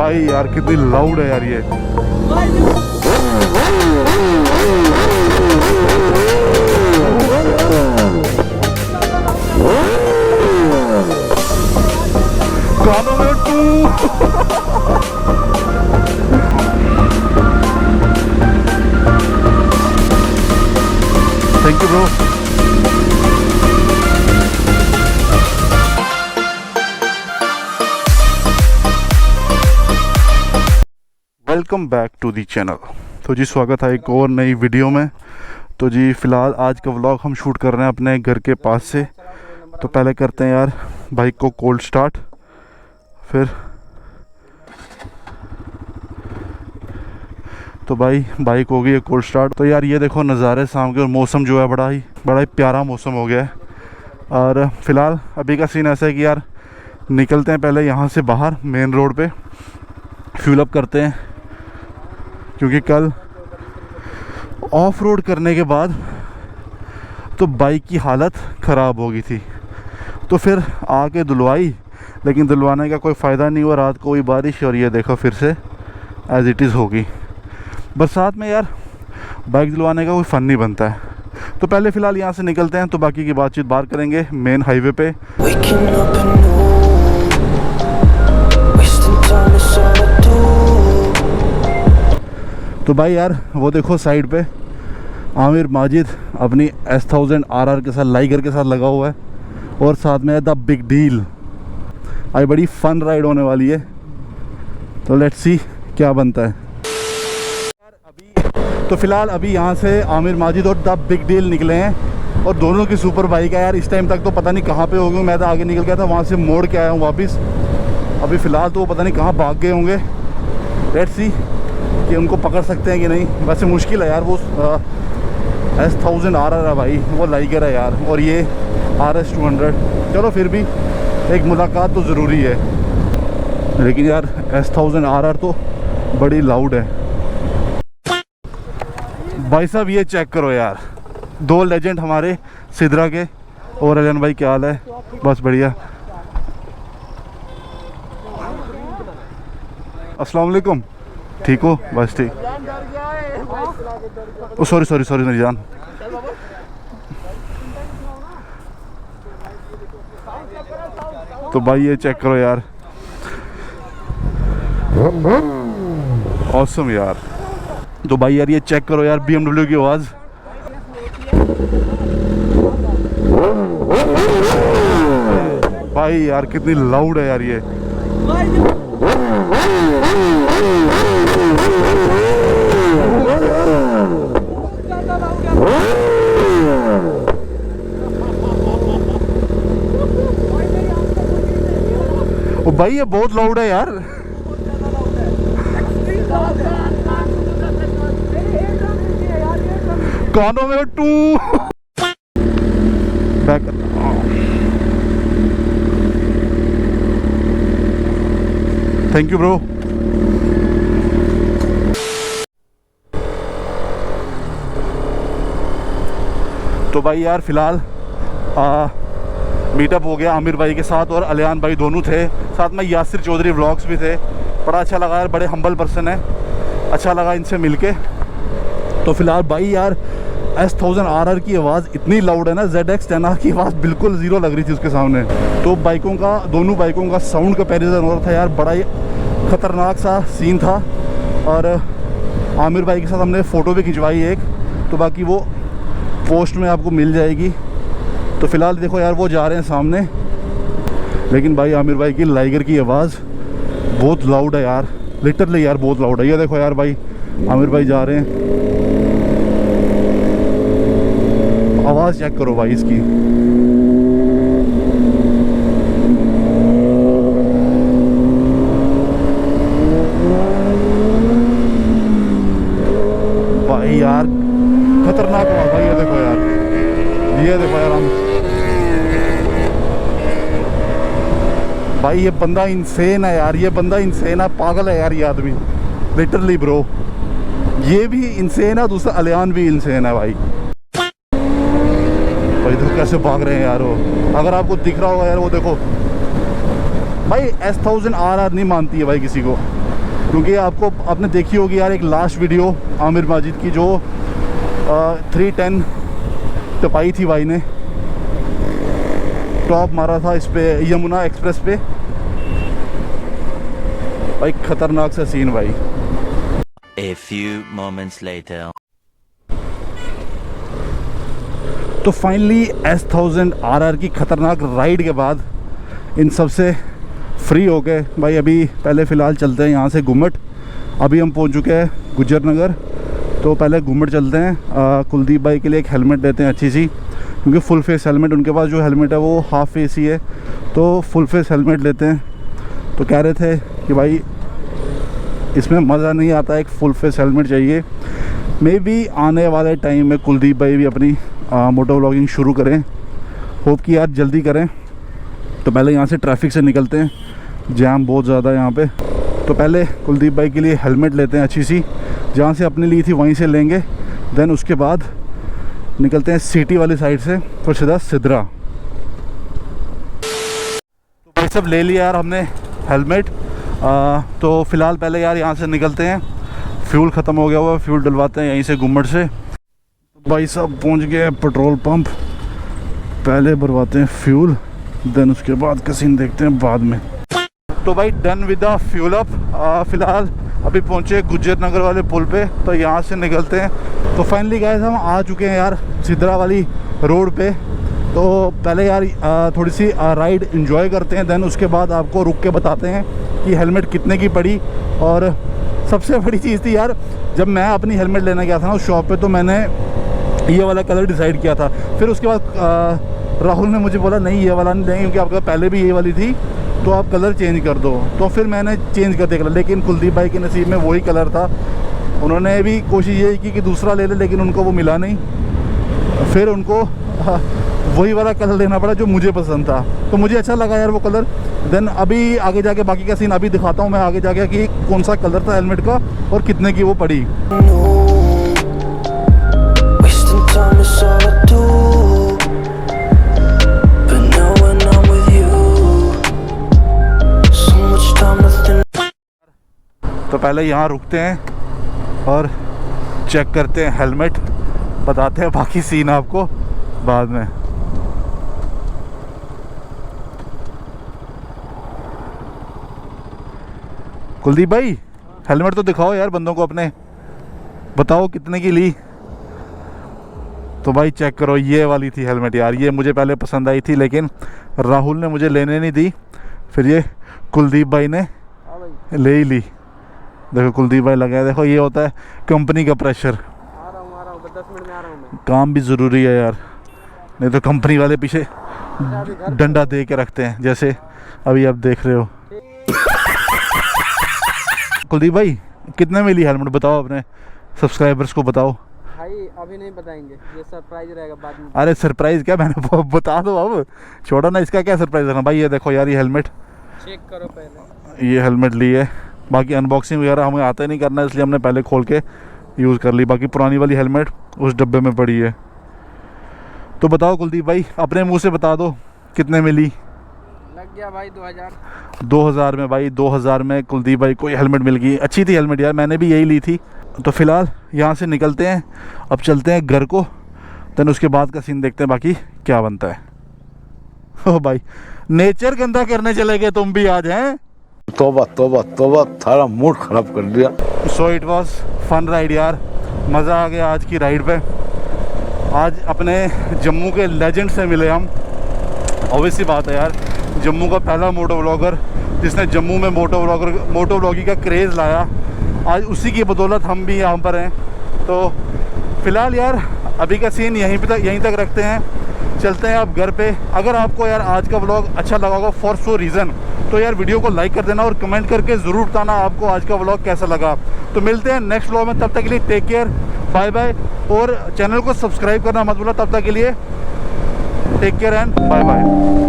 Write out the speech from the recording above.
भाई यार कितनी लाउड है यार ये। कानों में thank you bro. Welcome back to the channel. तो जी स्वागत है एक और नई वीडियो में। तो जी फ़िलहाल आज का व्लॉग हम शूट कर रहे हैं अपने घर के पास से। तो पहले करते हैं यार बाइक को कोल्ड स्टार्ट, फिर तो भाई बाइक हो गई है कोल्ड स्टार्ट। तो यार ये देखो नज़ारे शाम के, और मौसम जो है बड़ा ही प्यारा मौसम हो गया है। और फ़िलहाल अभी का सीन ऐसा है कि यार निकलते हैं पहले यहाँ से बाहर मेन रोड पे, फ्यूल अप करते हैं, क्योंकि कल ऑफ रोड करने के बाद तो बाइक की हालत ख़राब हो गई थी। तो फिर आके धुलवाई, लेकिन धुलवाने का कोई फ़ायदा नहीं हुआ। रात को हुई बारिश और ये देखो फिर से एज़ इट इज़ होगी। बरसात में यार बाइक धुलवाने का कोई फ़न नहीं बनता है। तो पहले फ़िलहाल यहाँ से निकलते हैं, तो बाकी की बातचीत बाहर करेंगे मेन हाईवे पे। तो भाई यार वो देखो साइड पे आमिर माजिद अपनी S1000 RR के साथ लाइगर के साथ लगा हुआ है, और साथ में है द बिग डील। आज बड़ी फन राइड होने वाली है, तो लेट्स सी क्या बनता है। तो फिलहाल अभी यहाँ से आमिर माजिद और द बिग डील निकले हैं, और दोनों की सुपर बाइक है यार। इस टाइम तक तो पता नहीं कहाँ पे होंगे, मैं तो आगे निकल गया था, वहाँ से मोड़ के आया हूँ वापस। अभी फ़िलहाल तो वो पता नहीं कहाँ भाग गए होंगे। लेट्स सी कि उनको पकड़ सकते हैं कि नहीं। वैसे मुश्किल है यार, वो S1000 RR है भाई, वो लाइगर है यार, और ये RS 200। चलो फिर भी एक मुलाकात तो ज़रूरी है। लेकिन यार S1000 RR तो बड़ी लाउड है भाई साहब। ये चेक करो यार, दो लेजेंड हमारे सिद्रा के। और अलियान भाई क्या हाल है? बस बढ़िया। अस्सलाम वालेकुम। ठीक हो? बस ठीक। ओ सॉरी मेरी जान। तो भाई ये चेक करो यार, ऑसम यार। तो भाई यार ये चेक करो यार BMW की आवाज़। भाई यार कितनी लाउड है यार ये। ओ भाई ये बहुत लाउड है यार। कानों में टू बैक। Thank you bro. तो भाई यार फ़िलहाल मीटअप हो गया आमिर भाई के साथ, और अलियान भाई दोनों थे साथ में। यासिर चौधरी व्लॉग्स भी थे। बड़ा अच्छा लगा यार, बड़े हम्बल पर्सन है, अच्छा लगा इनसे मिलके। तो फिलहाल भाई यार S1000 RR की आवाज़ इतनी लाउड है ना, ZX 10R की आवाज़ बिल्कुल ज़ीरो लग रही थी उसके सामने। तो बाइकों का, दोनों बाइकों का साउंड कंपैरिजन हो रहा था यार, बड़ा ही ख़तरनाक सा सीन था। और आमिर भाई के साथ हमने फ़ोटो भी खिंचवाई एक, तो बाकी वो पोस्ट में आपको मिल जाएगी। तो फ़िलहाल देखो यार वो जा रहे हैं सामने, लेकिन भाई आमिर भाई की लाइगर की आवाज़ बहुत लाउड है यार, लिटरली यार बहुत लाउड है। ये देखो यार भाई आमिर भाई जा रहे हैं, आवाज़ चेक करो भाई इसकी। भाई यार खतरनाक आवाज़ भाई। ये देखो यार, ये देखो यार हम भाई, ये बंदा इंसेन है यार, ये बंदा इंसेन है, पागल है यार ये आदमी, लिटरली ब्रो। ये भी इंसेन है, दूसरा अलियान भी इंसेन है भाई। भाई देखो कैसे भाग रहे हैं यार वो, अगर आपको दिख रहा होगा यार वो देखो भाई। S1000 RR नहीं मानती है भाई किसी को, क्योंकि आपने देखी होगी यार एक लास्ट वीडियो आमिर माजिद की, जो 310 टपाई थी भाई ने, टॉप मारा था इस पे यमुना एक्सप्रेस पे भाई, खतरनाक सा सीन भाई। A few moments later. तो फाइनली S1000 RR की खतरनाक राइड के बाद इन सब से फ्री हो गए भाई। अभी पहले फ़िलहाल चलते हैं यहाँ से घुमट। अभी हम पहुँच चुके हैं गुज्जर नगर, तो पहले घुमट चलते हैं। कुलदीप भाई के लिए एक हेलमेट लेते हैं अच्छी सी, क्योंकि फुल फेस हेलमेट, उनके पास जो हेलमेट है वो हाफ फेस ही है, तो फुल फेस हेलमेट लेते हैं। तो कह रहे थे कि भाई इसमें मज़ा नहीं आता, एक फुल फेस हेलमेट चाहिए। मे बी आने वाले टाइम में कुलदीप भाई भी अपनी मोटो व्लॉगिंग शुरू करें, होप कि यार जल्दी करें। तो पहले यहाँ से ट्रैफिक से निकलते हैं, जाम बहुत ज़्यादा है यहाँ पे। तो पहले कुलदीप भाई के लिए हेलमेट लेते हैं अच्छी सी, जहाँ से अपने ली थी वहीं से लेंगे। देन उसके बाद निकलते हैं सिटी वाली साइड से, फिर सीधा सिद्रा। तो भाई सब ले लिया यार हमने हेलमेट। तो फ़िलहाल पहले यार यहाँ से निकलते हैं, फ्यूल ख़त्म हो गया हुआ, फ्यूल डलवाते हैं यहीं से घुमट से। तो भाई सब पहुँच गए पेट्रोल पंप, पहले भरवाते हैं फ्यूल, देन उसके बाद का सीन देखते हैं बाद में। तो भाई done with the fuel up. फ़िलहाल अभी पहुँचे गुज्जर नगर वाले पुल पे, तो यहाँ से निकलते हैं। तो फाइनली गाइस हम आ चुके हैं यार सिद्रा वाली रोड पे। तो पहले यार थोड़ी सी राइड एंजॉय करते हैं, देन उसके बाद आपको रुक के बताते हैं कि हेलमेट कितने की पड़ी। और सबसे बड़ी चीज़ थी यार, जब मैं अपनी हेलमेट लेने गया था ना उस शॉप पे, तो मैंने ये वाला कलर डिसाइड किया था। फिर उसके बाद राहुल ने मुझे बोला नहीं ये वाला नहीं लेंगे, क्योंकि आपका पहले भी ये वाली थी, तो आप कलर चेंज कर दो। तो फिर मैंने चेंज कर दिया कलर, लेकिन कुलदीप भाई के नसीब में वही कलर था। उन्होंने भी कोशिश यही की कि दूसरा ले ले, लेकिन उनको वो मिला नहीं। फिर उनको वही वाला कलर लेना पड़ा जो मुझे पसंद था, तो मुझे अच्छा लगा यार वो कलर। देन अभी आगे जाके बाकी का सीन अभी दिखाता हूँ मैं आगे जाके कि कौन सा कलर था हेलमेट का और कितने की वो पड़ी। तो पहले यहाँ रुकते हैं और चेक करते हैं हेलमेट, बताते हैं बाकी सीन आपको बाद में। कुलदीप भाई हेलमेट तो दिखाओ यार बंदों को अपने, बताओ कितने की ली। तो भाई चेक करो, ये वाली थी हेलमेट यार, ये मुझे पहले पसंद आई थी, लेकिन राहुल ने मुझे लेने नहीं दी, फिर ये कुलदीप भाई ने ले ही ली। देखो कुलदीप भाई लगा है, देखो ये होता है कंपनी का प्रेशर। आ रहा हूँ 10 मिनट में आ रहा हूँ मैं। काम भी ज़रूरी है यार, नहीं तो कंपनी वाले पीछे डंडा दे के रखते हैं, जैसे अभी आप देख रहे हो। कुलदीप भाई कितने में ली हेलमेट, बताओ अपने सब्सक्राइबर्स को बताओ। भाई अभी नहीं बताएंगे, ये सरप्राइज रहेगा बाद में। अरे सरप्राइज क्या, मैंने बता दो अब, छोड़ो ना, इसका क्या सरप्राइज है भाई। ये देखो यार, ये हेलमेट चेक करो पहले, ये हेलमेट ली है। बाकी अनबॉक्सिंग वगैरह हमें आता ही नहीं करना, इसलिए हमने पहले खोल के यूज़ कर ली। बाकी पुरानी वाली हेलमेट उस डब्बे में पड़ी है। तो बताओ कुलदीप भाई, अपने मुंह से बता दो कितने में ली। लग गया भाई 2000 में भाई, 2000 में कुलदीप भाई को हेलमेट मिल गई। अच्छी थी हेलमेट यार, मैंने भी यही ली थी। तो फिलहाल यहाँ से निकलते हैं, अब चलते हैं घर को, देन उसके बाद का सीन देखते हैं बाकी क्या बनता है। ओ भाई नेचर गंदा करने चले गए तुम भी आज हैं। तोबा तोबा तोबा, थारा मूड खराब कर दिया। So it was fun ride यार, मज़ा आ गया आज की राइड पे। आज अपने जम्मू के लेजेंड से मिले हम। ऑब्वियसली बात है यार, जम्मू का पहला मोटो व्लॉगर जिसने जम्मू में मोटो व्लॉगिंग का क्रेज़ लाया, आज उसी की बदौलत हम भी यहाँ पर हैं। तो फ़िलहाल यार अभी का सीन यहीं तक रखते हैं, चलते हैं अब घर पे। अगर आपको यार आज का व्लॉग अच्छा लगा होगा फॉर सो रीज़न, तो यार वीडियो को लाइक कर देना और कमेंट करके ज़रूर बताना आपको आज का व्लॉग कैसा लगा। तो मिलते हैं नेक्स्ट व्लॉग में, तब तक के लिए टेक केयर, बाय बाय। और चैनल को सब्सक्राइब करना मत भूलना। तब तक के लिए take care and bye bye.